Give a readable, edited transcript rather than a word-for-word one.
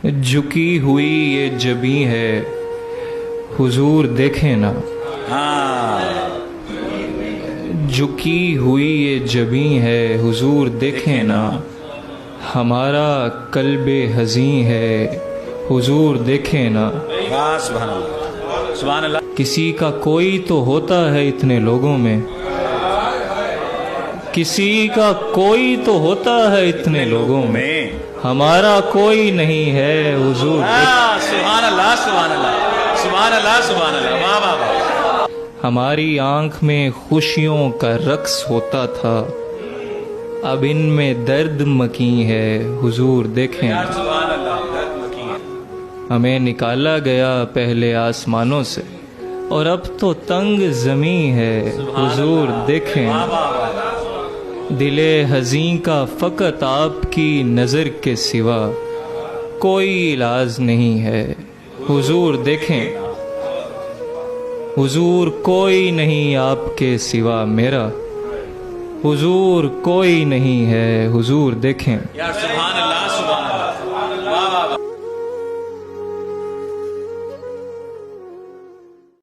جھکی ہوئی یہ جبیں ہے حضور دیکھیں نا، جھکی ہوئی یہ جبیں ہے حضور دیکھیں نا، ہمارا قلب حزین ہے حضور دیکھیں نا۔ سبحان اللہ سبحان اللہ۔ کسی کا کوئی تو ہوتا ہے اتنے لوگوں میں، کسی کا کوئی تو ہوتا ہے اتنے لوگوں میں، ہمارا کوئی نہیں ہے حضور دیکھیں۔ سبحان اللہ سبحان اللہ سبحان اللہ سبحان اللہ، واہ واہ واہ۔ ہماری آنکھ میں خوشیوں کا رقص ہوتا تھا، اب ان میں درد مکیں ہے حضور دیکھیں۔ سبحان اللہ، درد مکین ہے۔ ہمیں نکالا گیا پہلے آسمانوں سے اور اب تو تنگ زمیں ہے حضور دیکھیں۔ واہ واہ واہ۔ دل حزین کا فقط آپ کی نظر کے سوا کوئی علاج نہیں ہے حضور دیکھیں۔ حضور کوئی نہیں آپ کے سوا میرا، حضور کوئی نہیں ہے حضور دیکھیں۔ یا سبحان اللہ سبحان